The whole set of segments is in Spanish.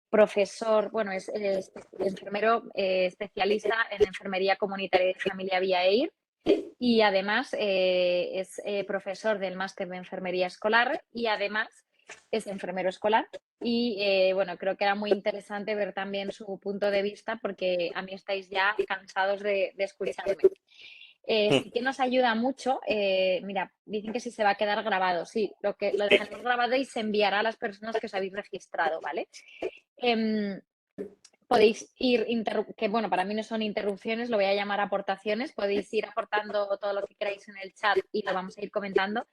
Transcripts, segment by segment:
profesor, bueno, es enfermero especialista en enfermería comunitaria y de familia vía EIR y además es profesor del máster de enfermería escolar y además es enfermero escolar. Y bueno, creo que era muy interesante ver también su punto de vista porque a mí estáis ya cansados de escucharme. Sí que nos ayuda mucho. Mira, dicen que si se va a quedar grabado. Sí, lo dejaremos grabado y se enviará a las personas que os habéis registrado, ¿vale? Em, Podéis ir, que bueno, para mí no son interrupciones, lo voy a llamar aportaciones. Podéis ir aportando todo lo que queráis en el chat y lo vamos a ir comentando.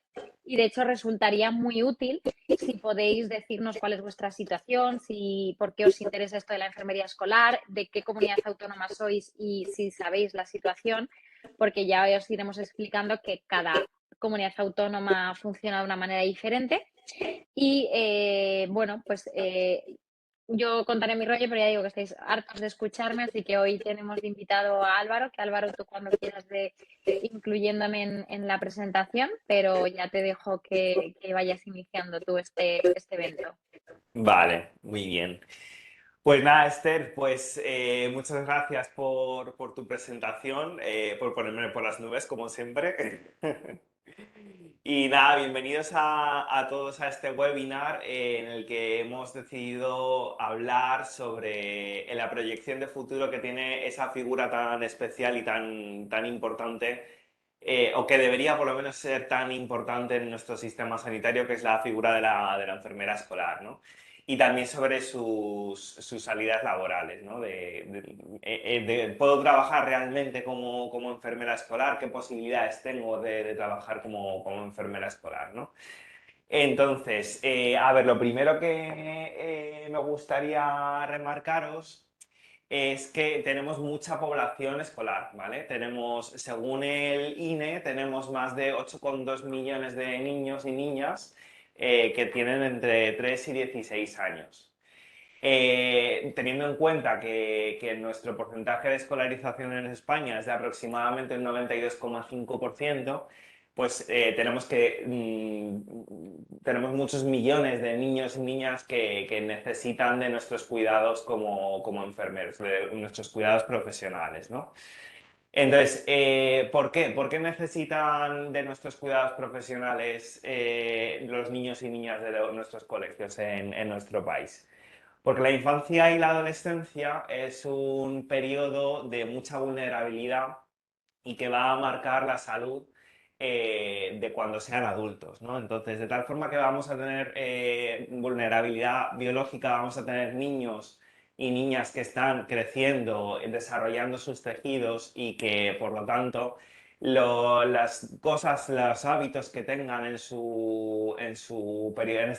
Y de hecho resultaría muy útil si podéis decirnos cuál es vuestra situación, si por qué os interesa esto de la enfermería escolar, de qué comunidad autónoma sois y si sabéis la situación, porque ya os iremos explicando que cada comunidad autónoma funciona de una manera diferente. Y bueno, pues yo contaré mi rollo, pero ya digo que estáis hartos de escucharme, así que hoy tenemos de invitado a Álvaro, que Álvaro, tú cuando quieras de incluyéndome en la presentación, pero ya te dejo que vayas iniciando tú este evento. Vale, muy bien. Pues nada, Esther, pues muchas gracias por tu presentación, por ponerme por las nubes, como siempre. Y nada, bienvenidos a todos a este webinar en el que hemos decidido hablar sobre la proyección de futuro que tiene esa figura tan especial y tan importante, o que debería por lo menos ser tan importante en nuestro sistema sanitario, que es la figura de la enfermera escolar, ¿no? Y también sobre sus salidas laborales, ¿no? ¿Puedo trabajar realmente como enfermera escolar? ¿Qué posibilidades tengo de trabajar como enfermera escolar, ¿no? Entonces, a ver, lo primero que me gustaría remarcaros es que tenemos mucha población escolar, ¿vale? Tenemos, según el INE, tenemos más de 8,2 millones de niños y niñas que tienen entre 3 y 16 años. Teniendo en cuenta que nuestro porcentaje de escolarización en España es de aproximadamente el 92,5%, pues tenemos muchos millones de niños y niñas que necesitan de nuestros cuidados como enfermeros, de nuestros cuidados profesionales, ¿no? Entonces, ¿por qué? ¿Por qué necesitan de nuestros cuidados profesionales los niños y niñas de nuestros colegios en nuestro país? Porque la infancia y la adolescencia es un periodo de mucha vulnerabilidad y que va a marcar la salud de cuando sean adultos, ¿no? Entonces, de tal forma que vamos a tener vulnerabilidad biológica, vamos a tener niños y niñas que están creciendo, desarrollando sus tejidos y que, por lo tanto, las cosas, los hábitos que tengan en este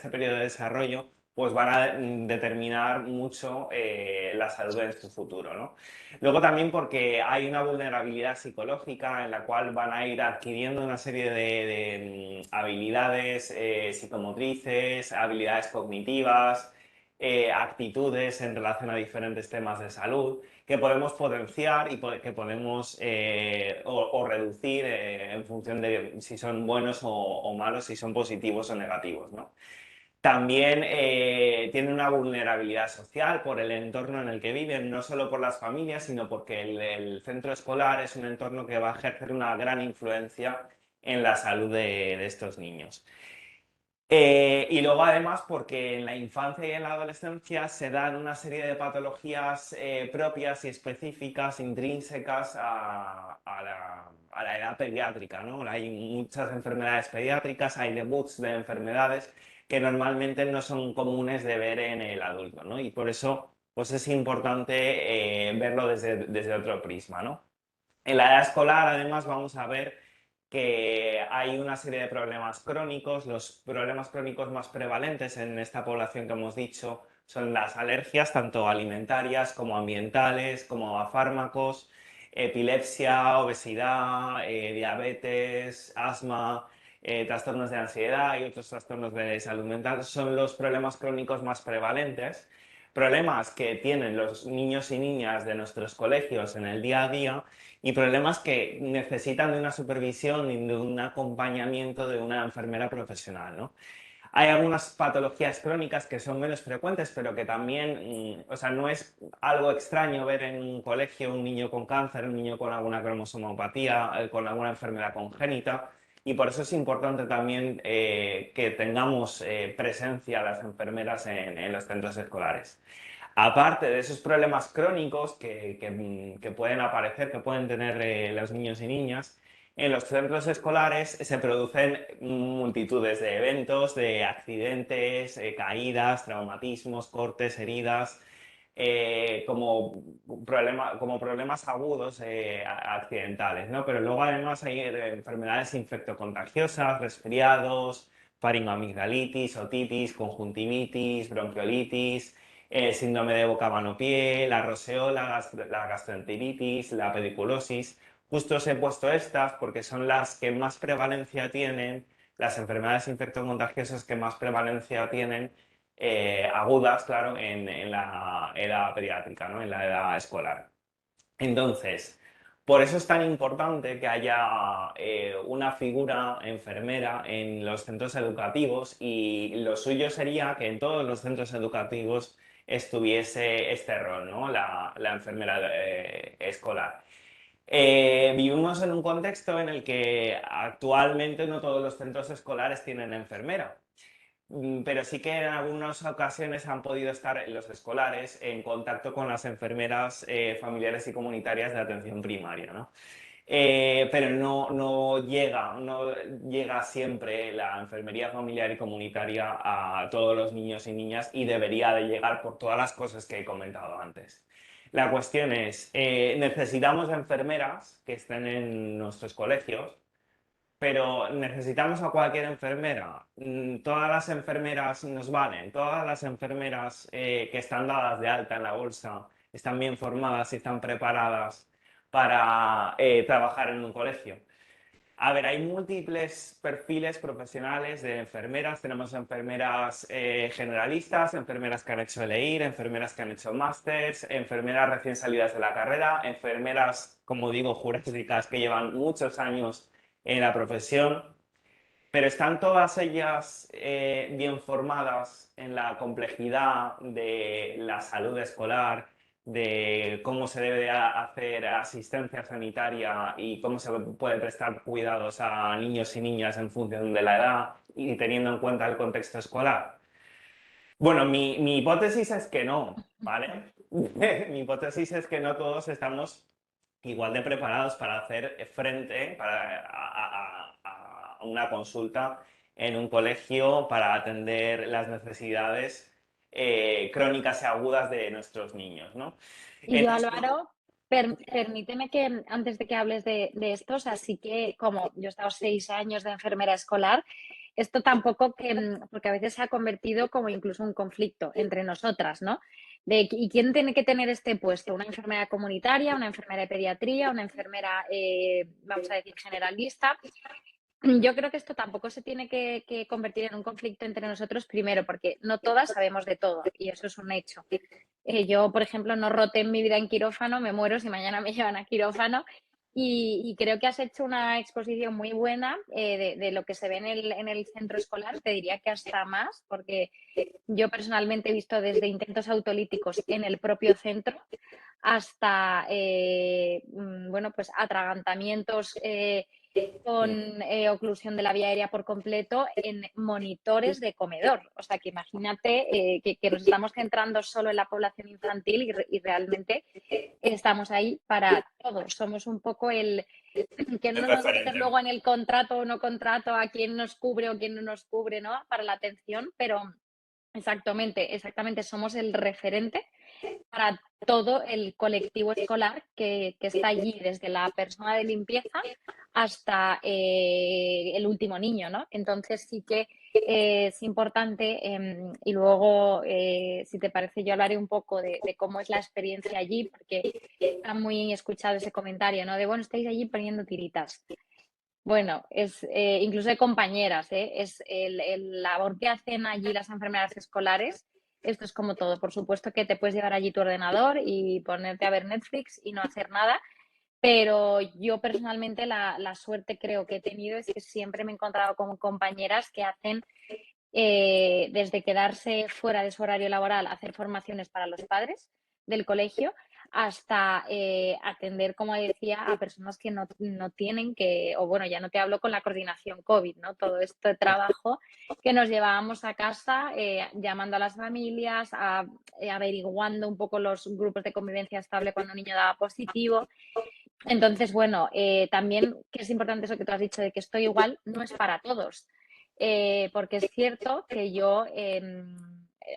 periodo de desarrollo, pues van a determinar mucho la salud en su futuro, ¿no? Luego también porque hay una vulnerabilidad psicológica en la cual van a ir adquiriendo una serie de habilidades psicomotrices, habilidades cognitivas, actitudes en relación a diferentes temas de salud que podemos potenciar y que podemos o reducir en función de si son buenos o malos, si son positivos o negativos, ¿no? También tienen una vulnerabilidad social por el entorno en el que viven, no solo por las familias, sino porque el centro escolar es un entorno que va a ejercer una gran influencia en la salud de estos niños. Y luego además porque en la infancia y en la adolescencia se dan una serie de patologías propias y específicas, intrínsecas a la edad pediátrica, ¿no? Hay muchas enfermedades pediátricas, hay debuts de enfermedades que normalmente no son comunes de ver en el adulto, ¿no? Y por eso pues es importante verlo desde otro prisma, ¿no? En la edad escolar, además, vamos a ver que hay una serie de problemas crónicos. Los problemas crónicos más prevalentes en esta población que hemos dicho son las alergias, tanto alimentarias como ambientales, como a fármacos, epilepsia, obesidad, diabetes, asma, trastornos de ansiedad y otros trastornos de salud mental. Son los problemas crónicos más prevalentes. Problemas que tienen los niños y niñas de nuestros colegios en el día a día y problemas que necesitan de una supervisión y de un acompañamiento de una enfermera profesional, ¿no? Hay algunas patologías crónicas que son menos frecuentes, pero que también, o sea, no es algo extraño ver en un colegio un niño con cáncer, un niño con alguna cromosomopatía, con alguna enfermedad congénita. Y por eso es importante también que tengamos presencia las enfermeras en los centros escolares. Aparte de esos problemas crónicos que pueden aparecer, que pueden tener los niños y niñas, en los centros escolares se producen multitudes de eventos, de accidentes, caídas, traumatismos, cortes, heridas, como problemas agudos accidentales, ¿no? Pero luego además hay enfermedades infectocontagiosas, resfriados, faringoamigdalitis, otitis, conjuntivitis, bronquiolitis, síndrome de boca mano-pie, la roseola, la gastroenteritis, la pediculosis. Justo os he puesto estas porque son las que más prevalencia tienen, las enfermedades infectocontagiosas que más prevalencia tienen, agudas, claro, en la edad pediátrica, ¿no? En la edad escolar. Entonces, por eso es tan importante que haya una figura enfermera en los centros educativos y lo suyo sería que en todos los centros educativos estuviese este rol, ¿no? La enfermera escolar. Vivimos en un contexto en el que actualmente no todos los centros escolares tienen enfermera. Pero sí que en algunas ocasiones han podido estar los escolares en contacto con las enfermeras familiares y comunitarias de atención primaria, ¿no? Pero no llega siempre la enfermería familiar y comunitaria a todos los niños y niñas y debería de llegar por todas las cosas que he comentado antes. La cuestión es, necesitamos enfermeras que estén en nuestros colegios, pero necesitamos a cualquier enfermera. Todas las enfermeras nos valen, todas las enfermeras que están dadas de alta en la bolsa están bien formadas y están preparadas para trabajar en un colegio. A ver, hay múltiples perfiles profesionales de enfermeras. Tenemos enfermeras generalistas, enfermeras que han hecho ELEIR, enfermeras que han hecho másters, enfermeras recién salidas de la carrera, enfermeras, como digo, jurídicas que llevan muchos años en la profesión, pero están todas ellas bien formadas en la complejidad de la salud escolar, de cómo se debe hacer asistencia sanitaria y cómo se puede prestar cuidados a niños y niñas en función de la edad y teniendo en cuenta el contexto escolar. Bueno, mi hipótesis es que no, ¿vale? Mi hipótesis es que no todos estamos igual de preparados para hacer frente a una consulta en un colegio para atender las necesidades crónicas y agudas de nuestros niños, ¿no? Y yo, Entonces, Álvaro, permíteme que antes de que hables de esto, o sea, sí que como yo he estado 6 años de enfermera escolar, esto tampoco porque a veces se ha convertido como incluso un conflicto entre nosotras, ¿no? ¿Y quién tiene que tener este puesto? ¿Una enfermera comunitaria, una enfermera de pediatría, una enfermera, vamos a decir, generalista? Yo creo que esto tampoco se tiene que convertir en un conflicto entre nosotros, primero, porque no todas sabemos de todo y eso es un hecho. Yo, por ejemplo, no roté en mi vida en quirófano, me muero si mañana me llevan a quirófano y creo que has hecho una exposición muy buena de lo que se ve en el centro escolar, te diría que hasta más, porque yo personalmente he visto desde intentos autolíticos en el propio centro hasta, bueno, pues atragantamientos con oclusión de la vía aérea por completo en monitores de comedor. O sea, que imagínate que nos estamos centrando solo en la población infantil y realmente estamos ahí para todos. Somos un poco que no el nos vamos a meter referente. luego en el contrato o no contrato a quién nos cubre o quién no nos cubre, ¿no? Para la atención, pero exactamente, somos el referente para todo el colectivo escolar que está allí, desde la persona de limpieza hasta el último niño, ¿no? Entonces sí que es importante y luego, si te parece, yo hablaré un poco de cómo es la experiencia allí, porque está muy escuchado ese comentario, ¿no? De, bueno, estáis allí poniendo tiritas. Bueno, incluso de compañeras, ¿eh? Es el labor que hacen allí las enfermeras escolares. Esto es como todo. Por supuesto que te puedes llevar allí tu ordenador y ponerte a ver Netflix y no hacer nada, pero yo personalmente la suerte creo que he tenido es que siempre me he encontrado con compañeras que hacen desde quedarse fuera de su horario laboral, hacer formaciones para los padres del colegio, hasta atender, como decía, a personas que no tienen que, o bueno, ya no te hablo con la coordinación COVID, ¿no? Todo este trabajo que nos llevábamos a casa, llamando a las familias, averiguando un poco los grupos de convivencia estable cuando un niño daba positivo. Entonces, bueno, también que es importante eso que tú has dicho de que estoy igual, no es para todos. Porque es cierto que yo,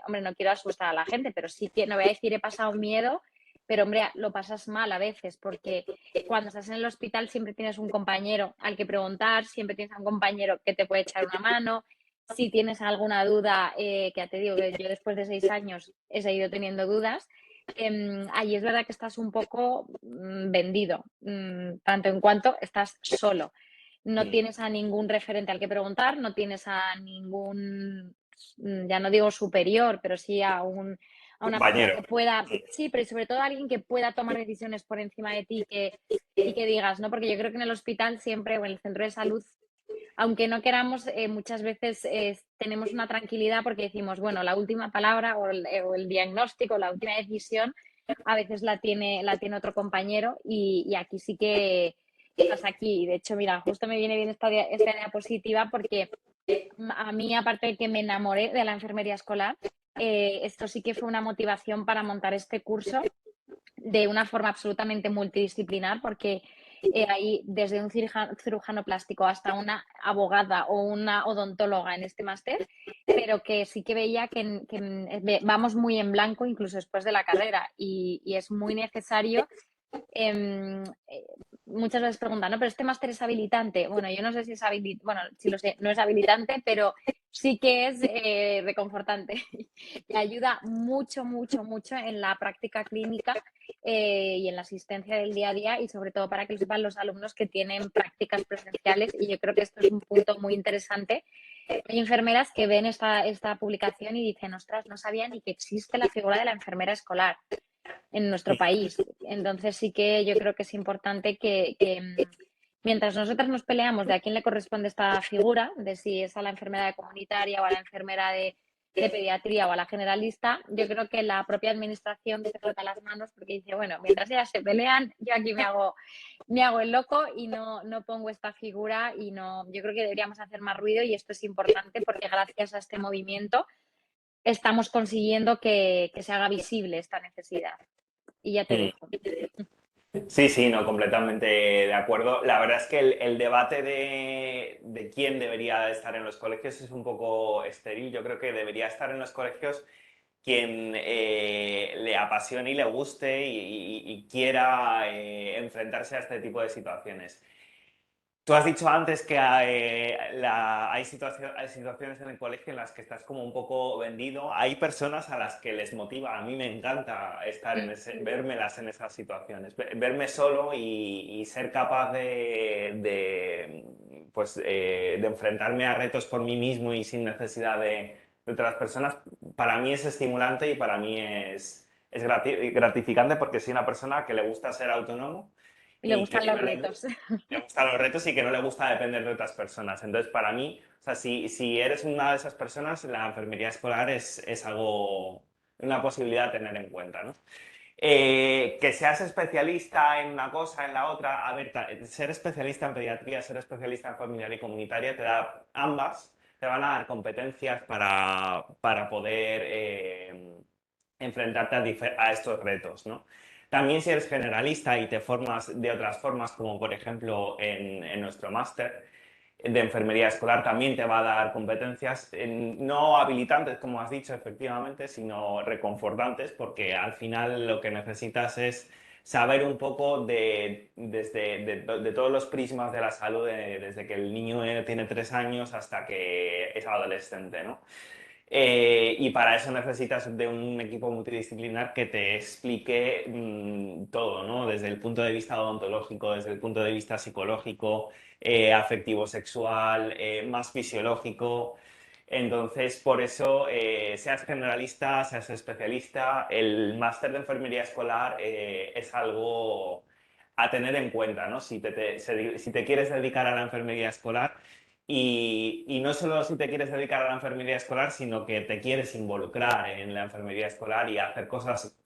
hombre, no quiero asustar a la gente, pero sí que, no voy a decir he pasado miedo, pero hombre, lo pasas mal a veces, porque cuando estás en el hospital siempre tienes un compañero al que preguntar, siempre tienes a un compañero que te puede echar una mano. Si tienes alguna duda, que ya te digo que yo después de 6 años he seguido teniendo dudas, ahí es verdad que estás un poco vendido, tanto en cuanto estás solo. No Mm. tienes a ningún referente al que preguntar, no tienes a ningún, ya no digo superior, pero sí a una persona Compañero. que pueda, sí, pero sobre todo a alguien que pueda tomar decisiones por encima de ti y que digas, ¿no? Porque yo creo que en el hospital siempre o en el centro de salud, aunque no queramos, muchas veces tenemos una tranquilidad porque decimos, bueno, la última palabra o el diagnóstico, la última decisión, a veces la tiene otro compañero y aquí sí que estás aquí. De hecho, mira, justo me viene bien esta diapositiva porque a mí, aparte de que me enamoré de la enfermería escolar, esto sí que fue una motivación para montar este curso de una forma absolutamente multidisciplinar, porque hay desde un cirujano plástico hasta una abogada o una odontóloga en este máster, pero que sí que veía que vamos muy en blanco incluso después de la carrera y es muy necesario. Em, eh, Muchas veces preguntan, ¿no? Pero este máster es habilitante. Bueno, yo no sé si es habilitante, bueno, sí lo sé, no es habilitante, pero sí que es reconfortante y ayuda mucho, mucho, mucho en la práctica clínica y en la asistencia del día a día y sobre todo para que lo sepan los alumnos que tienen prácticas presenciales y yo creo que esto es un punto muy interesante. Hay enfermeras que ven esta publicación y dicen, ostras, no sabía ni que existe la figura de la enfermera escolar en nuestro país. Entonces sí que yo creo que es importante que mientras nosotras nos peleamos de a quién le corresponde esta figura, de si es a la enfermera comunitaria o a la enfermera de pediatría o a la generalista, yo creo que la propia administración se frota las manos porque dice, bueno, mientras ellas se pelean, yo aquí me hago el loco y no pongo esta figura y no, yo creo que deberíamos hacer más ruido y esto es importante porque gracias a este movimiento estamos consiguiendo que se haga visible esta necesidad. Y ya te Mm. dejo. Sí, sí, no, completamente de acuerdo. La verdad es que el debate de quién debería estar en los colegios es un poco estéril. Yo creo que debería estar en los colegios quien le apasione y le guste y quiera enfrentarse a este tipo de situaciones. Tú has dicho antes que hay situaciones en el colegio en las que estás como un poco vendido. Hay personas a las que les motiva. A mí me encanta estar vérmelas en esas situaciones, verme solo y ser capaz pues, de enfrentarme a retos por mí mismo y sin necesidad de otras personas. Para mí es estimulante y para mí es gratificante porque soy una persona que le gusta ser autónomo Y le y que gustan los no le, retos. le gustan los retos y que no le gusta depender de otras personas. Entonces, para mí, o sea, si eres una de esas personas, la enfermería escolar es algo, una posibilidad a tener en cuenta, ¿no? Que seas especialista en una cosa, en la otra, a ver, ser especialista en pediatría, ser especialista en familiar y comunitaria, te da ambas, te van a dar competencias para poder enfrentarte a estos retos, ¿no? También si eres generalista y te formas de otras formas, como por ejemplo en nuestro máster de enfermería escolar, también te va a dar competencias no habilitantes, como has dicho, efectivamente, sino reconfortantes, porque al final lo que necesitas es saber un poco de todos los prismas de la salud, desde que el niño tiene 3 años hasta que es adolescente, ¿no? Y para eso necesitas de un equipo multidisciplinar que te explique todo, ¿no? Desde el punto de vista odontológico, desde el punto de vista psicológico, afectivo sexual, más fisiológico. Entonces, por eso, seas generalista, seas especialista, el máster de enfermería escolar es algo a tener en cuenta, ¿no? Si te quieres dedicar a la enfermería escolar, Y no solo si te quieres dedicar a la enfermería escolar, sino que te quieres involucrar en la enfermería escolar y hacer cosas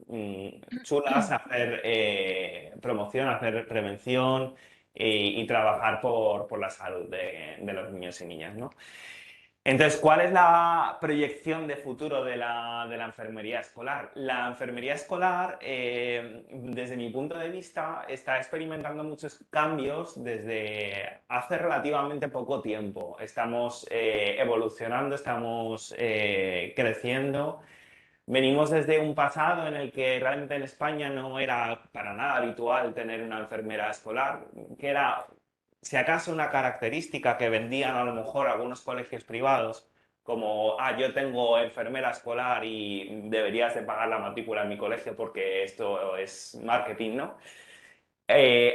chulas, hacer promoción, hacer prevención y trabajar por la salud de los niños y niñas, ¿no? Entonces, ¿cuál es la proyección de futuro de la enfermería escolar? La enfermería escolar, desde mi punto de vista, está experimentando muchos cambios desde hace relativamente poco tiempo. Estamos evolucionando, estamos creciendo. Venimos desde un pasado en el que realmente en España no era para nada habitual tener una enfermera escolar, que era, si acaso, una característica que vendían a lo mejor algunos colegios privados, como, yo tengo enfermera escolar y deberías de pagar la matrícula en mi colegio porque esto es marketing, ¿no?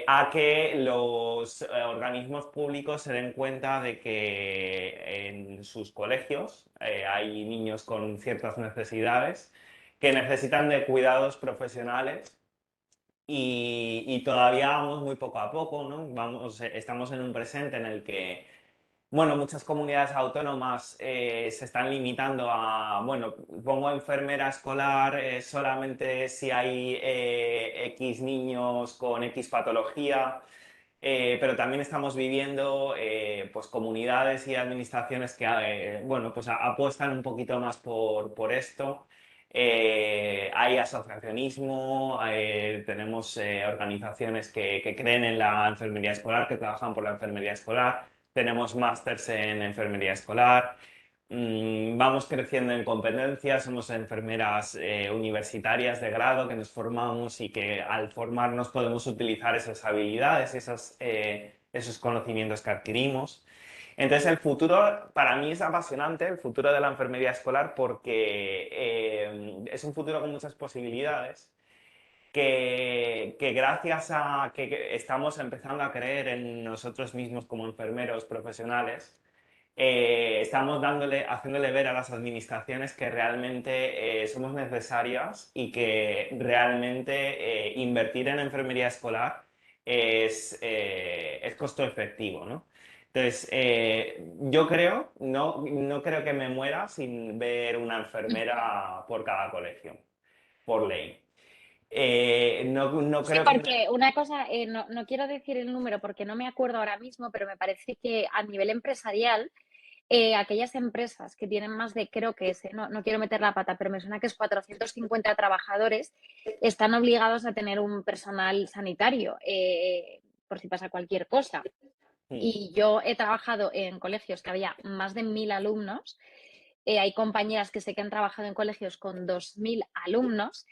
A que los organismos públicos se den cuenta de que en sus colegios hay niños con ciertas necesidades que necesitan de cuidados profesionales y todavía vamos muy poco a poco, ¿no? Vamos, estamos en un presente en el que bueno, muchas comunidades autónomas se están limitando a, bueno, pongo enfermera escolar solamente si hay X niños con X patología, pero también estamos viviendo pues comunidades y administraciones que, bueno, pues apuestan un poquito más por esto. Hay asociacionismo, tenemos organizaciones que creen en la enfermería escolar, que trabajan por la enfermería escolar. Tenemos másters en enfermería escolar, vamos creciendo en competencias, somos enfermeras universitarias de grado que nos formamos y que al formarnos podemos utilizar esas habilidades, esos conocimientos que adquirimos. Entonces el futuro para mí es apasionante, el futuro de la enfermería escolar, porque es un futuro con muchas posibilidades que gracias a que estamos empezando a creer en nosotros mismos como enfermeros profesionales, estamos haciéndole ver a las administraciones que realmente somos necesarias y que realmente invertir en enfermería escolar es costo efectivo, ¿no? Entonces, yo creo, no creo que me muera sin ver una enfermera por cada colegio, por ley. No Sí, creo que... porque una cosa, no quiero decir el número porque no me acuerdo ahora mismo, pero me parece que a nivel empresarial, aquellas empresas que tienen más de, creo que es, no quiero meter la pata, pero me suena que es 450 trabajadores, están obligados a tener un personal sanitario, por si pasa cualquier cosa. Mm, Y yo he trabajado en colegios que había más de 1000 alumnos. Hay compañeras que sé que han trabajado en colegios con 2000 alumnos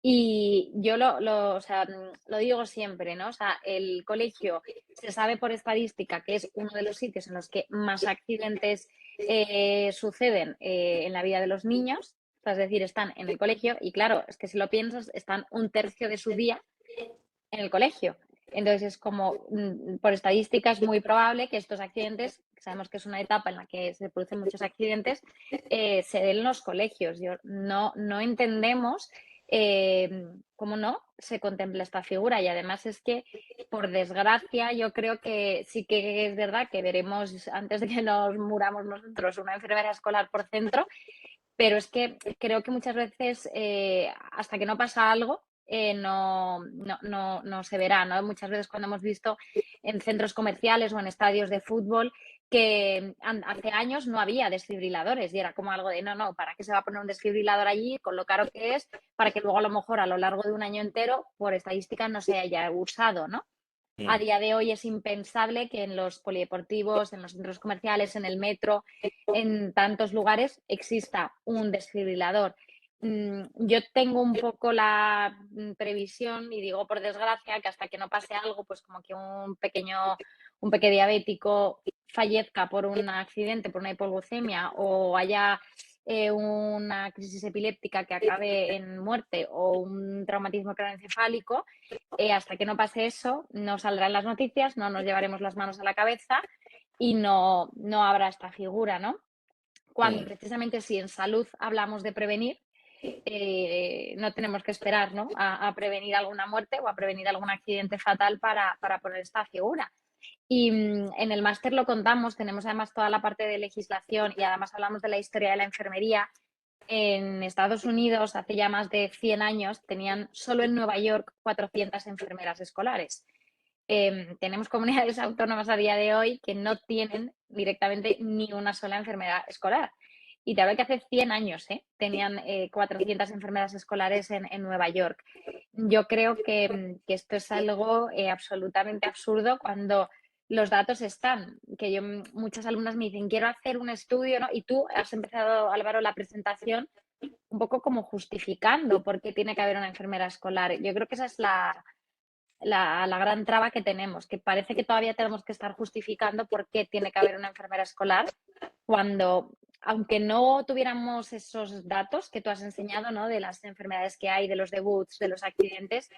y yo o sea, lo digo siempre, ¿no? O sea, el colegio se sabe por estadística que es uno de los sitios en los que más accidentes suceden en la vida de los niños. O sea, es decir, están en el colegio y claro, es que si lo piensas, están un tercio de su día en el colegio. Entonces es como, por estadística es muy probable que estos accidentes, sabemos que es una etapa en la que se producen muchos accidentes, se den en los colegios. No entendemos cómo no se contempla esta figura y además es que, por desgracia, yo creo que sí que es verdad que veremos antes de que nos muramos nosotros una enfermera escolar por centro, pero es que creo que muchas veces, hasta que no pasa algo, no se verá, ¿no? Muchas veces cuando hemos visto en centros comerciales o en estadios de fútbol que hace años no había desfibriladores y era como algo de, no, ¿para qué se va a poner un desfibrilador allí con lo caro que es para que luego a lo mejor a lo largo de un año entero, por estadística, no se haya usado, ¿no? A mm. día de hoy es impensable que en los polideportivos, en los centros comerciales, en el metro, en tantos lugares exista un desfibrilador. Yo tengo un poco la previsión, y digo por desgracia, que hasta que no pase algo, pues como que un pequeño diabético fallezca por un accidente, por una hipoglucemia, o haya una crisis epiléptica que acabe en muerte o un traumatismo craneoencefálico, hasta que no pase eso, no saldrán las noticias, no nos llevaremos las manos a la cabeza y no habrá esta figura, ¿no? Cuando Mm. precisamente si en salud hablamos de prevenir, no tenemos que esperar, ¿no? A prevenir alguna muerte o a prevenir algún accidente fatal para poner esta figura. Y en el máster lo contamos, tenemos además toda la parte de legislación y además hablamos de la historia de la enfermería. En Estados Unidos, hace ya más de 100 años, tenían solo en Nueva York 400 enfermeras escolares. Tenemos comunidades autónomas a día de hoy que no tienen directamente ni una sola enfermera escolar. Y te hablo que hace 100 años tenían 400 enfermeras escolares en Nueva York. Yo creo que esto es algo absolutamente absurdo cuando los datos están, que yo, muchas alumnas me dicen, quiero hacer un estudio, ¿no? Y tú has empezado, Álvaro, la presentación un poco como justificando por qué tiene que haber una enfermera escolar. Yo creo que esa es la gran traba que tenemos, que parece que todavía tenemos que estar justificando por qué tiene que haber una enfermera escolar, cuando, aunque no tuviéramos esos datos que tú has enseñado, ¿no? De las enfermedades que hay, de los debuts, de los accidentes,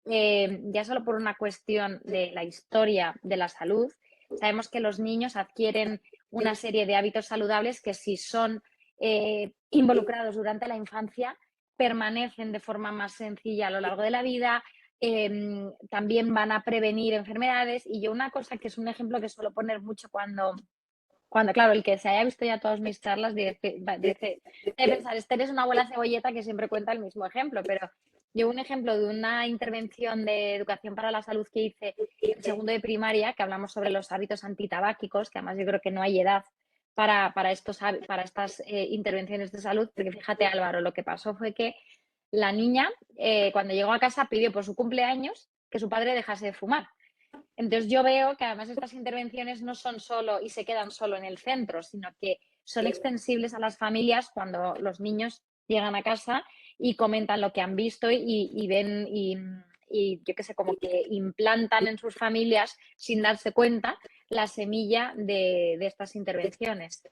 ya solo por una cuestión de la historia de la salud, sabemos que los niños adquieren una serie de hábitos saludables que si son involucrados durante la infancia, permanecen de forma más sencilla a lo largo de la vida, también van a prevenir enfermedades. Y yo una cosa que es un ejemplo que suelo poner mucho cuando claro, el que se haya visto ya todas mis charlas dice, debe pensar, Esther es una abuela cebolleta que siempre cuenta el mismo ejemplo, pero yo un ejemplo de una intervención de educación para la salud que hice en segundo de primaria, que hablamos sobre los hábitos antitabáquicos, que además yo creo que no hay edad para estas intervenciones de salud, porque fíjate Álvaro, lo que pasó fue que la niña cuando llegó a casa pidió por su cumpleaños que su padre dejase de fumar. Entonces yo veo que además estas intervenciones no son solo y se quedan solo en el centro, sino que son extensibles a las familias cuando los niños llegan a casa y comentan lo que han visto y ven y yo qué sé, como que implantan en sus familias sin darse cuenta la semilla de estas intervenciones.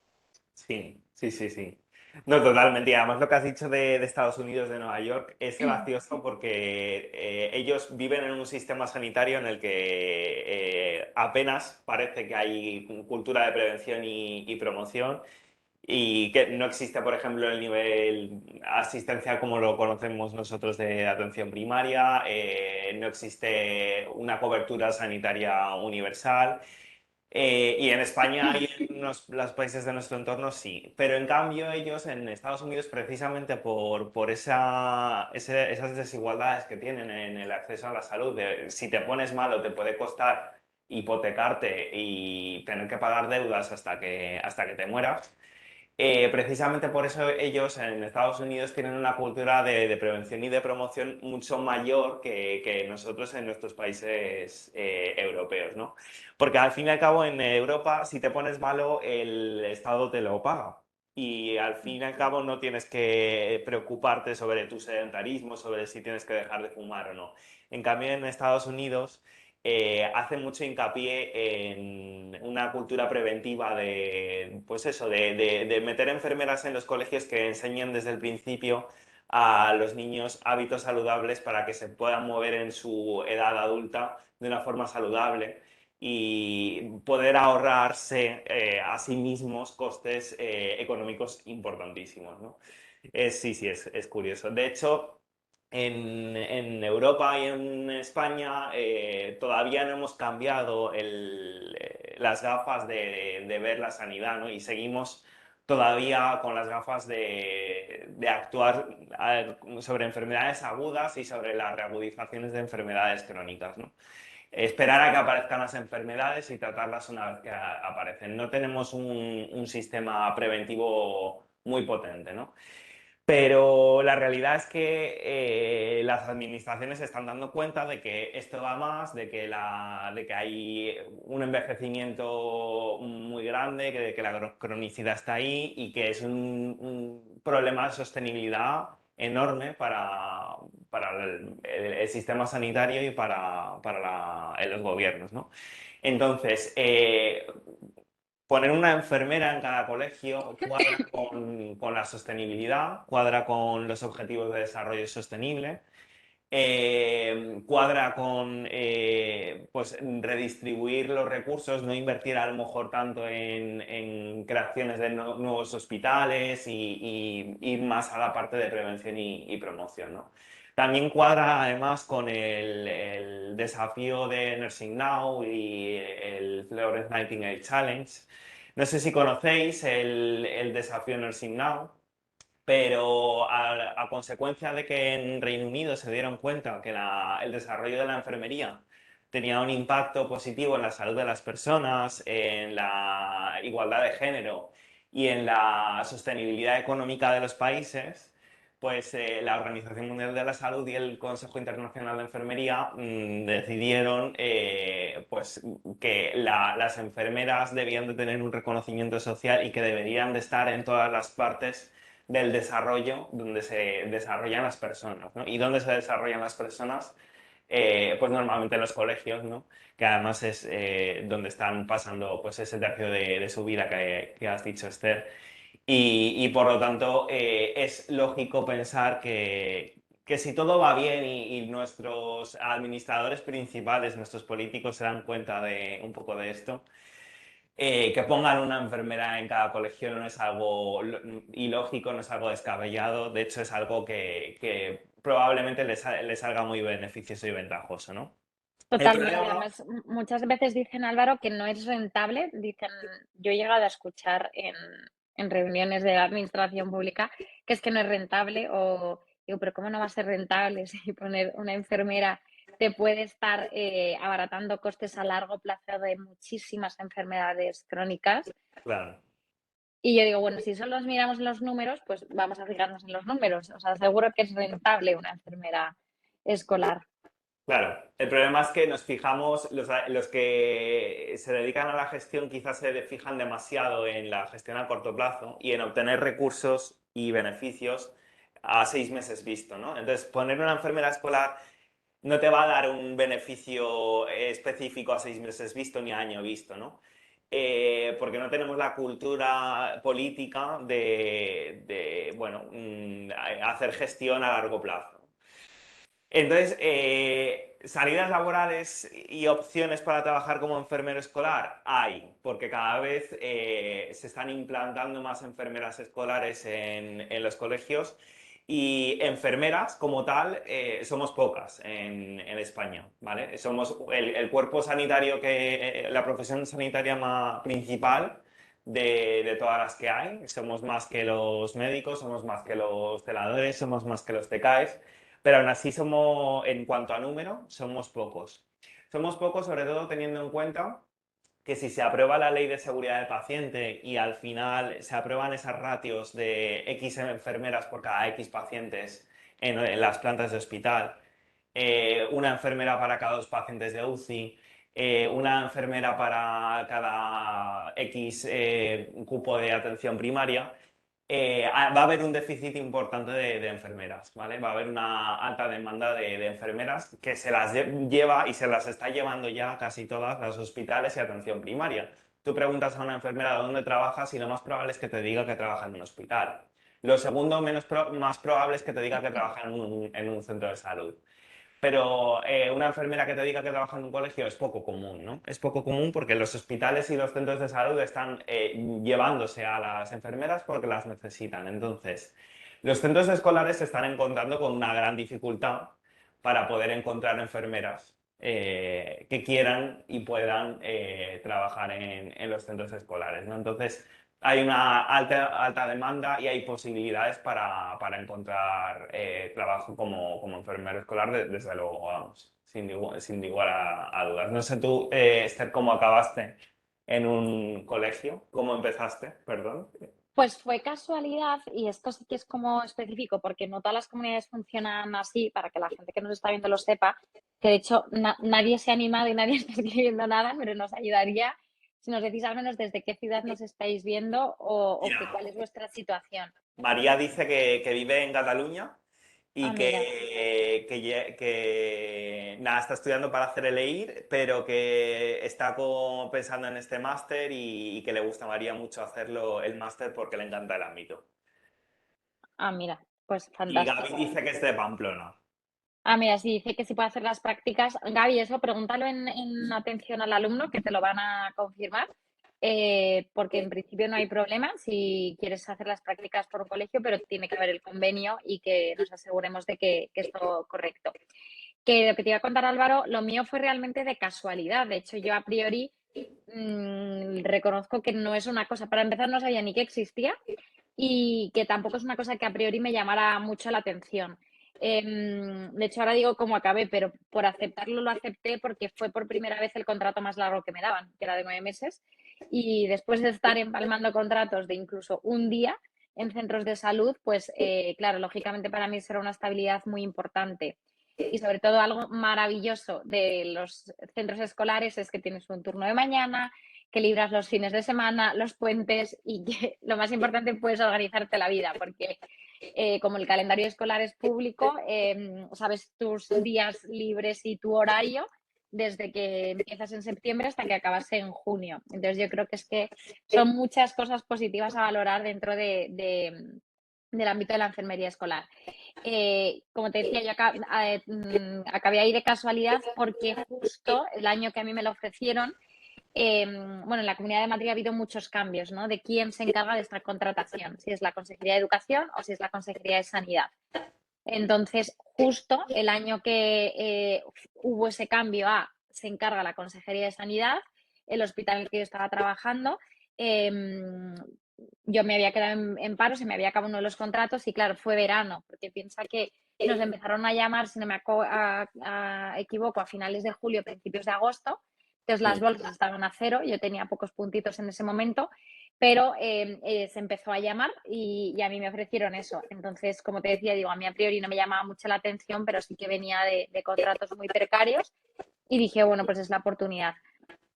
Sí, sí, sí, sí. No, totalmente. Y además lo que has dicho de Estados Unidos, de Nueva York, es gracioso porque ellos viven en un sistema sanitario en el que apenas parece que hay cultura de prevención y promoción y que no existe, por ejemplo, el nivel asistencial como lo conocemos nosotros de atención primaria, no existe una cobertura sanitaria universal. Y en España y en los países de nuestro entorno sí, pero en cambio ellos en Estados Unidos precisamente por esas desigualdades que tienen en el acceso a la salud, si te pones malo te puede costar hipotecarte y tener que pagar deudas hasta que te mueras. Precisamente por eso ellos en Estados Unidos tienen una cultura de prevención y de promoción mucho mayor que nosotros en nuestros países europeos, ¿no? Porque al fin y al cabo en Europa si te pones malo el Estado te lo paga y al fin y al cabo no tienes que preocuparte sobre tu sedentarismo, sobre si tienes que dejar de fumar o no. En cambio en Estados Unidos hace mucho hincapié en una cultura preventiva de, pues eso, de meter enfermeras en los colegios que enseñen desde el principio a los niños hábitos saludables para que se puedan mover en su edad adulta de una forma saludable y poder ahorrarse a sí mismos costes económicos importantísimos, ¿no? Sí, sí, es curioso. De hecho, en Europa y en España todavía no hemos cambiado las gafas de ver la sanidad, ¿no? Y seguimos todavía con las gafas de actuar sobre enfermedades agudas y sobre las reagudizaciones de enfermedades crónicas, ¿no? Esperar a que aparezcan las enfermedades y tratarlas una vez que aparecen. No tenemos un sistema preventivo muy potente, ¿no? Pero la realidad es que las administraciones se están dando cuenta de que esto va más, de que hay un envejecimiento muy grande, de que la cronicidad está ahí y que es un problema de sostenibilidad enorme para el sistema sanitario y para los gobiernos, ¿no? Entonces, poner una enfermera en cada colegio cuadra con la sostenibilidad, cuadra con los objetivos de desarrollo sostenible Cuadra con pues redistribuir los recursos, no invertir a lo mejor tanto en creaciones de nuevos hospitales y ir más a la parte de prevención y promoción, ¿no? También cuadra además con el desafío de Nursing Now y el Florence Nightingale Challenge. No sé si conocéis el desafío Nursing Now, pero a consecuencia de que en Reino Unido se dieron cuenta que el desarrollo de la enfermería tenía un impacto positivo en la salud de las personas, en la igualdad de género y en la sostenibilidad económica de los países, pues la Organización Mundial de la Salud y el Consejo Internacional de Enfermería decidieron pues, que las enfermeras debían de tener un reconocimiento social y que deberían de estar en todas las partes del desarrollo donde se desarrollan las personas, ¿no? ¿Y dónde se desarrollan las personas? Pues normalmente en los colegios, ¿no? Que además es donde están pasando pues, ese tercio de su vida que has dicho, Esther. Y por lo tanto es lógico pensar que si todo va bien y nuestros administradores principales, nuestros políticos se dan cuenta de un poco de esto, que pongan una enfermera en cada colegio no es algo ilógico, no es algo descabellado, de hecho es algo que probablemente les salga muy beneficioso y ventajoso, ¿no? El Totalmente. problema, Además, muchas veces dicen, Álvaro, que no es rentable. Dicen, yo he llegado a escuchar en reuniones de la administración pública que es que no es rentable o digo, pero ¿cómo no va a ser rentable si poner una enfermera te puede estar abaratando costes a largo plazo de muchísimas enfermedades crónicas? claro. Y yo digo, bueno, si solo miramos los números, pues vamos a fijarnos en los números. O sea, seguro que es rentable una enfermera escolar. Claro, el problema es que nos fijamos, los que se dedican a la gestión quizás se fijan demasiado en la gestión a corto plazo y en obtener recursos y beneficios a 6 meses visto, ¿no? Entonces, poner una enfermera escolar no te va a dar un beneficio específico a 6 meses visto ni a año visto, ¿no? Porque no tenemos la cultura política bueno, hacer gestión a largo plazo. Entonces, salidas laborales y opciones para trabajar como enfermero escolar hay, porque cada vez se están implantando más enfermeras escolares en los colegios y enfermeras como tal somos pocas en España, ¿vale? Somos el cuerpo sanitario la profesión sanitaria principal de todas las que hay. Somos más que los médicos, somos más que los celadores, somos más que los TCAEs. Pero aún así somos, en cuanto a número, somos pocos. Somos pocos sobre todo teniendo en cuenta que si se aprueba la ley de seguridad del paciente y al final se aprueban esas ratios de X enfermeras por cada X pacientes en las plantas de hospital, una enfermera para cada 2 pacientes de UCI, una enfermera para cada X cupo de atención primaria, va a haber un déficit importante de enfermeras, ¿vale? Va a haber una alta demanda de enfermeras que se las lleva y se las está llevando ya casi todas los hospitales y atención primaria. Tú preguntas a una enfermera dónde trabajas y lo más probable es que te diga que trabaja en un hospital. Lo segundo más probable es que te diga que trabaja en un centro de salud. Pero una enfermera que te diga que trabaja en un colegio es poco común, ¿no? Es poco común porque los hospitales y los centros de salud están llevándose a las enfermeras porque las necesitan. Entonces, los centros escolares se están encontrando con una gran dificultad para poder encontrar enfermeras que quieran y puedan trabajar en los centros escolares, ¿no? Entonces, hay una alta demanda y hay posibilidades para encontrar trabajo como enfermero escolar, desde luego, vamos, sin igual a dudas. No sé tú, Esther, cómo acabaste en un colegio, cómo empezaste, perdón. Pues fue casualidad y esto sí que es como específico, porque no todas las comunidades funcionan así, para que la gente que nos está viendo lo sepa, que de hecho nadie se ha animado y nadie está escribiendo nada, pero nos ayudaría si nos decís al menos desde qué ciudad nos estáis viendo cuál es vuestra situación. María dice que vive en Cataluña Ah, y mira, que nada, está estudiando para hacer el EIR, pero que está como pensando en este máster y que le gustaría mucho hacerlo el máster porque le encanta el ámbito. ah, mira, pues Y Gaby fantástico. dice que es de Pamplona. Mira, si dice que sí puede hacer las prácticas, Gaby, eso pregúntalo en atención al alumno, que te lo van a confirmar, porque en principio no hay problema si quieres hacer las prácticas por un colegio, pero tiene que haber el convenio y que nos aseguremos de que es todo correcto. Que lo que te iba a contar, Álvaro, lo mío fue realmente de casualidad. De hecho, yo a priori reconozco que no es una cosa, para empezar no sabía ni que existía y que tampoco es una cosa que a priori me llamara mucho la atención. De hecho, ahora digo cómo acabé, pero por aceptarlo lo acepté porque fue por primera vez el contrato más largo que me daban, que era de 9 meses. Y después de estar empalmando contratos de incluso un día en centros de salud, pues claro, lógicamente para mí eso era una estabilidad muy importante. Y sobre todo algo maravilloso de los centros escolares es que tienes un turno de mañana, que libras los fines de semana, los puentes y que lo más importante puedes organizarte la vida, porque como el calendario escolar es público, sabes tus días libres y tu horario desde que empiezas en septiembre hasta que acabas en junio. Entonces yo creo que es que son muchas cosas positivas a valorar dentro del ámbito de la enfermería escolar. Como te decía, yo acabé ahí de casualidad porque justo el año que a mí me lo ofrecieron, bueno, en la Comunidad de Madrid ha habido muchos cambios, ¿no? De quién se encarga de esta contratación, si es la Consejería de Educación o si es la Consejería de Sanidad. Entonces, justo el año que hubo ese cambio a se encarga la Consejería de Sanidad, el hospital en el que yo estaba trabajando, yo me había quedado en paro, se me había acabado uno de los contratos y claro, fue verano, porque piensa que nos empezaron a llamar, si no me equivoco, a finales de julio, principios de agosto. Entonces las bolsas estaban a cero, yo tenía pocos puntitos en ese momento, pero se empezó a llamar y a mí me ofrecieron eso. Entonces, como te decía, digo, a mí a priori no me llamaba mucho la atención, pero sí que venía de contratos muy precarios y dije, bueno, pues es la oportunidad.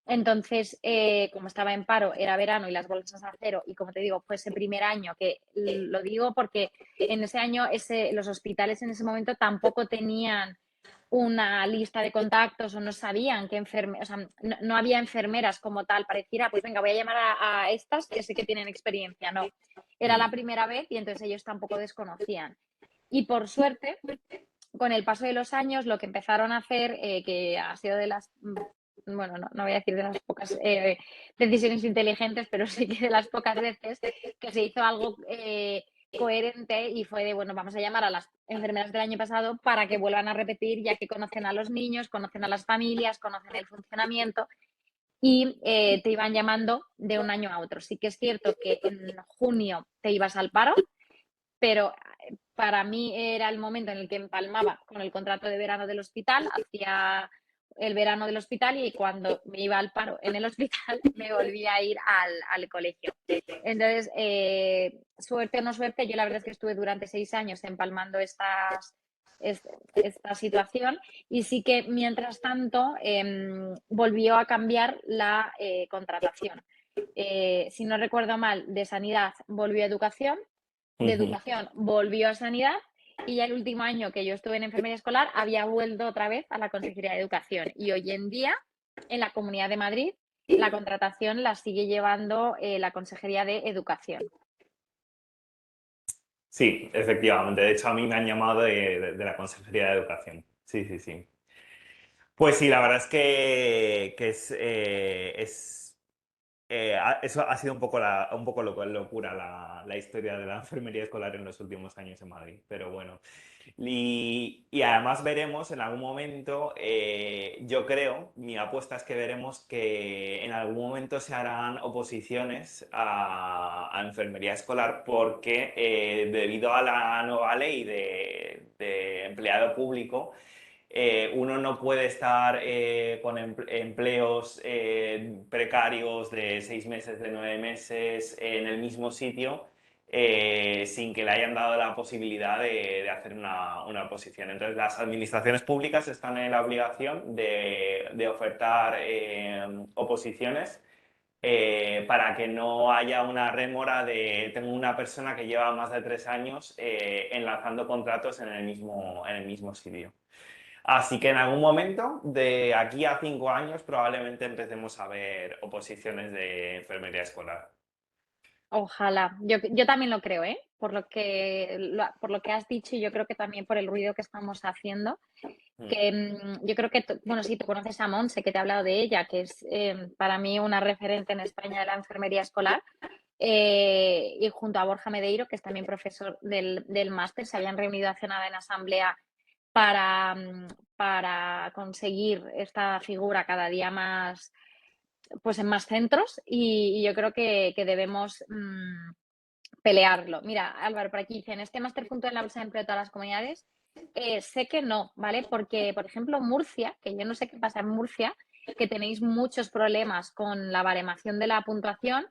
Entonces, como estaba en paro, era verano y las bolsas a cero, y como te digo, fue ese primer año que lo digo porque en ese año los hospitales en ese momento tampoco tenían una lista de contactos o no sabían qué o sea, no había enfermeras como tal para decir, pues venga, voy a llamar a estas que sé que tienen experiencia. No, era la primera vez y entonces ellos tampoco desconocían. Y por suerte, con el paso de los años, lo que empezaron a hacer, que ha sido de las, bueno, no voy a decir de las pocas decisiones inteligentes, pero sí que de las pocas veces que se hizo algo coherente y fue de, bueno, vamos a llamar a las enfermeras del año pasado para que vuelvan a repetir, ya que conocen a los niños, conocen a las familias, conocen el funcionamiento y te iban llamando de un año a otro. Sí que es cierto que en junio te ibas al paro, pero para mí era el momento en el que empalmaba con el contrato de verano del hospital, hacía el verano del hospital y cuando me iba al paro en el hospital me volvía a ir al colegio. Entonces, suerte o no suerte, yo la verdad es que estuve durante 6 años empalmando esta situación y sí que mientras tanto volvió a cambiar la contratación. Si no recuerdo mal, de sanidad volvió a educación, de educación volvió a sanidad y ya el último año que yo estuve en enfermería escolar había vuelto otra vez a la Consejería de Educación. Y hoy en día, en la Comunidad de Madrid, la contratación la sigue llevando la Consejería de Educación. Sí, efectivamente. De hecho, a mí me han llamado de la Consejería de Educación. Sí, sí, sí. Pues sí, la verdad es que eso ha sido un poco, locura la historia de la enfermería escolar en los últimos años en Madrid. Pero bueno, y además veremos en algún momento, yo creo, mi apuesta es que veremos que en algún momento se harán oposiciones a enfermería escolar porque debido a la nueva ley de empleado público, uno no puede estar con empleos precarios de 6 meses, de 9 meses en el mismo sitio sin que le hayan dado la posibilidad de hacer una oposición. Entonces, las administraciones públicas están en la obligación de ofertar oposiciones para que no haya una rémora de tengo una persona que lleva más de 3 años enlazando contratos en el mismo sitio. Así que en algún momento, de aquí a 5 años, probablemente empecemos a ver oposiciones de enfermería escolar. Ojalá. Yo también lo creo, ¿eh? Por lo que has dicho y yo creo que también por el ruido que estamos haciendo, Mm, que yo creo que, bueno, sí, tú conoces a Monse, que te he hablado de ella, que es para mí una referente en España de la enfermería escolar, y junto a Borja Medeiro, que es también profesor del máster, se habían reunido hace nada en asamblea para, para conseguir esta figura cada día más, pues en más centros y yo creo que debemos pelearlo. Mira, Álvaro, por aquí dice, en este máster punto en la bolsa de empleo de todas las comunidades, sé que no, ¿vale? Porque, por ejemplo, Murcia, que yo no sé qué pasa en Murcia, que tenéis muchos problemas con la baremación de la puntuación,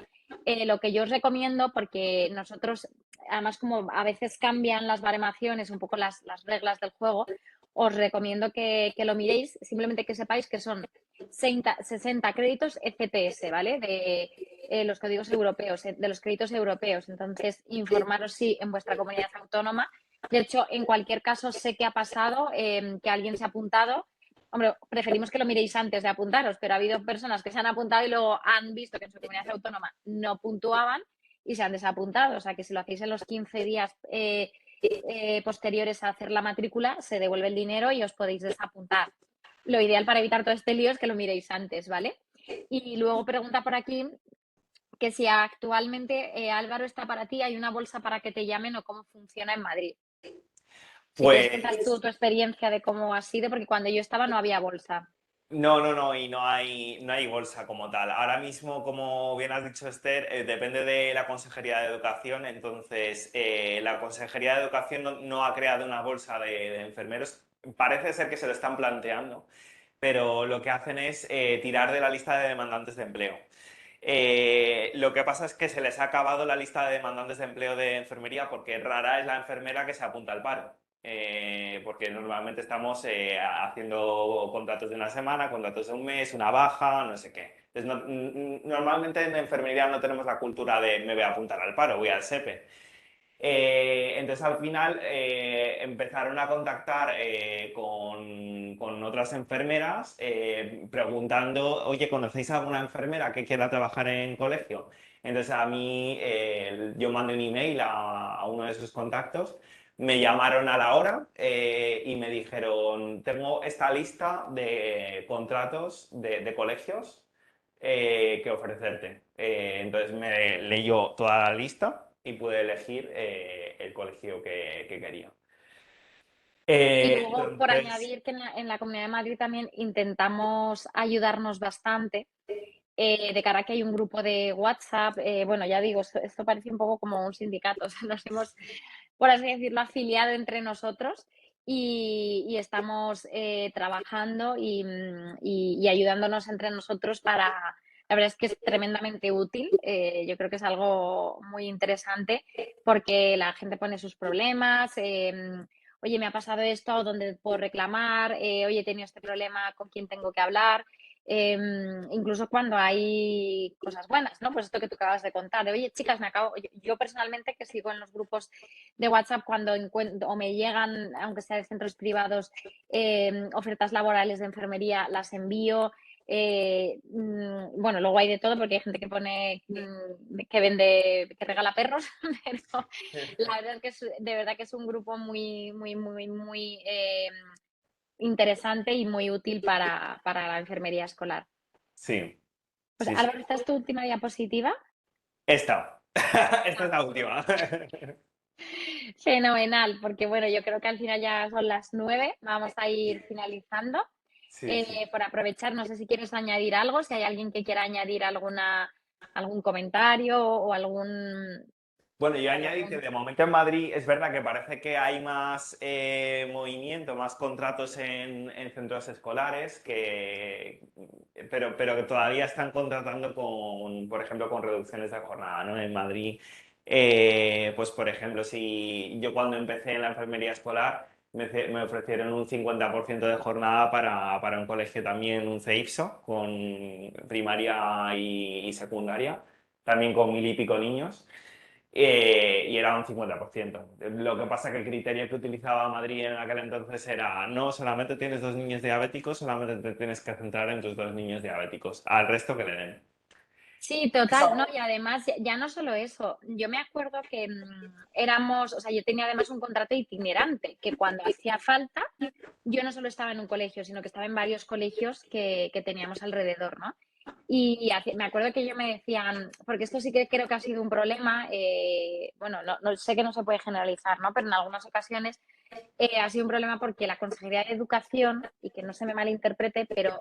lo que yo os recomiendo, porque nosotros, además como a veces cambian las baremaciones, un poco las reglas del juego, os recomiendo que lo miréis, simplemente que sepáis que son 60 créditos ECTS, ¿vale? De los códigos europeos, de los créditos europeos. Entonces, informaros si en vuestra comunidad autónoma. De hecho, en cualquier caso, sé que ha pasado que alguien se ha apuntado. Hombre, preferimos que lo miréis antes de apuntaros, pero ha habido personas que se han apuntado y luego han visto que en su comunidad autónoma no puntuaban y se han desapuntado. O sea, que si lo hacéis en los 15 días posteriores a hacer la matrícula, se devuelve el dinero y os podéis desapuntar. Lo ideal para evitar todo este lío es que lo miréis antes, ¿vale? Y luego pregunta por aquí que si actualmente, Álvaro, está para ti, hay una bolsa para que te llamen o cómo funciona en Madrid. Si quieres contar tú Pues tu experiencia de cómo ha sido, porque cuando yo estaba no había bolsa. no, y no hay bolsa como tal. Ahora mismo, como bien has dicho, Esther, depende de la Consejería de Educación. Entonces, la Consejería de Educación no ha creado una bolsa de enfermeros. Parece ser que se lo están planteando, pero lo que hacen es tirar de la lista de demandantes de empleo. Lo que pasa es que se les ha acabado la lista de demandantes de empleo de enfermería porque rara es la enfermera que se apunta al paro. Porque normalmente estamos haciendo contratos de una semana, contratos de un mes, una baja, no sé qué. Entonces, normalmente en enfermería no tenemos la cultura de me voy a apuntar al paro, voy al SEPE. Entonces al final empezaron a contactar con otras enfermeras preguntando, oye, ¿conocéis a alguna enfermera que quiera trabajar en colegio? Entonces a mí yo mandé un email a uno de sus contactos, me llamaron a la hora y me dijeron, tengo esta lista de contratos de colegios que ofrecerte. Entonces me leyó toda la lista y pude elegir el colegio que quería. Y luego, por Entonces, añadir que en la Comunidad de Madrid también intentamos ayudarnos bastante de cara a que hay un grupo de WhatsApp. Bueno, ya digo, esto parece un poco como un sindicato, o sea, nos hemos, por así decirlo, afiliado entre nosotros y estamos trabajando y ayudándonos entre nosotros para. La verdad es que es tremendamente útil. Yo creo que es algo muy interesante porque la gente pone sus problemas. Oye, me ha pasado esto, ¿dónde puedo reclamar? Oye, he tenido este problema, ¿con quién tengo que hablar? Incluso cuando hay cosas buenas, ¿no? Pues esto que tú acabas de contar, de, oye, chicas, yo personalmente que sigo en los grupos de WhatsApp cuando encuentro o me llegan, aunque sea de centros privados, ofertas laborales de enfermería, las envío. Bueno, luego hay de todo porque hay gente que pone que vende, que regala perros, pero la verdad es que de verdad que es un grupo muy, muy, muy, muy interesante y muy útil para la enfermería escolar. sí, Pues sí, sí. Álvaro, ¿esta es tu última diapositiva? Esta. Esta es Ah, la última. fenomenal, porque bueno, yo creo que al final ya son las 9, vamos a ir finalizando. Sí, sí. Por aprovechar, no sé si quieres añadir algo, si hay alguien que quiera añadir algún comentario o Bueno, yo añadí que algún. de momento en Madrid es verdad que parece que hay más movimiento, más contratos en centros escolares, pero que todavía están contratando con, por ejemplo, con reducciones de jornada, ¿no? En Madrid, pues por ejemplo, si yo cuando empecé en la enfermería escolar me ofrecieron un 50% de jornada para un colegio también, un CEIPSO, con primaria y secundaria, también con 1000 y pico niños. Y era un 50%. Lo que pasa que el criterio que utilizaba Madrid en aquel entonces era, no, solamente tienes 2 niños diabéticos, solamente te tienes que centrar en tus 2 niños diabéticos, al resto que le den. Sí, total, no, y además ya no solo eso, yo me acuerdo que éramos, o sea, yo tenía además un contrato itinerante, que cuando hacía falta, yo no solo estaba en un colegio, sino que estaba en varios colegios que teníamos alrededor, ¿no? Y me acuerdo que ellos me decían, porque esto sí que creo que ha sido un problema, bueno, no sé que no se puede generalizar, ¿no? Pero en algunas ocasiones ha sido un problema porque la Consejería de Educación, y que no se me malinterprete, pero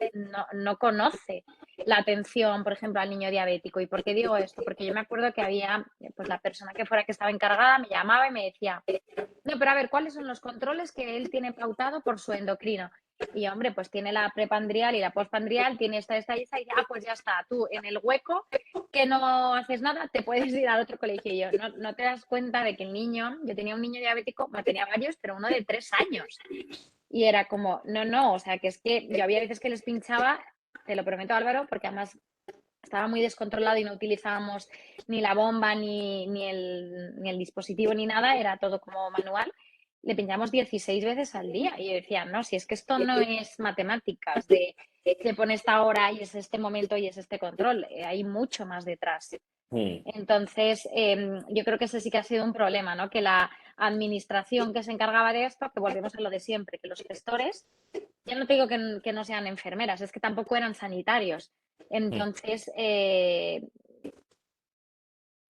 no conoce la atención, por ejemplo, al niño diabético. ¿Y por qué digo esto? Porque yo me acuerdo que había, pues la persona que fuera que estaba encargada me llamaba y me decía, no, pero a ver, ¿cuáles son los controles que él tiene pautado por su endocrino? Y hombre, pues tiene la prepandrial y la postpandrial, tiene esta y esta, y ah, pues ya está, tú en el hueco que no haces nada, te puedes ir al otro colegio. Y yo, no te das cuenta de que el niño, yo tenía un niño diabético, me tenía varios, pero uno de 3 años. Y era como, no, o sea, que es que yo había veces que les pinchaba, te lo prometo Álvaro, porque además estaba muy descontrolado y no utilizábamos ni la bomba, ni el dispositivo, ni nada, era todo como manual. Le pinchamos 16 veces al día. Y yo decía, no, si es que esto no es matemáticas, de se pone esta hora y es este momento y es este control, hay mucho más detrás. Mm. Entonces, yo creo que ese sí que ha sido un problema, ¿no? Que la administración que se encargaba de esto, que volvemos a lo de siempre, que los gestores, ya no te digo que no sean enfermeras, es que tampoco eran sanitarios. Mm. Entonces,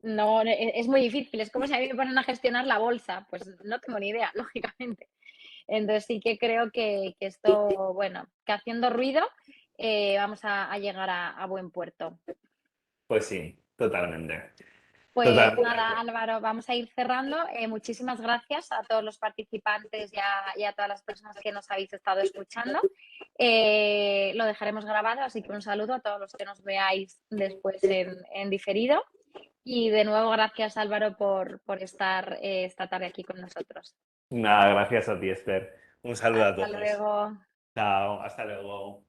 no, es muy difícil. Es como si a mí me ponen a gestionar la bolsa, pues no tengo ni idea, lógicamente. Entonces sí que creo que esto, bueno, que haciendo ruido vamos a llegar a buen puerto. Pues sí, totalmente. Pues Totalmente de nada, acuerdo. Álvaro, vamos a ir cerrando. Muchísimas gracias a todos los participantes y a todas las personas que nos habéis estado escuchando. Lo dejaremos grabado, así que un saludo a todos los que nos veáis después en diferido. Y de nuevo, gracias Álvaro por estar esta tarde aquí con nosotros. Nada, gracias a ti, Esther. Un saludo a Hasta todos. luego. Chao, hasta luego.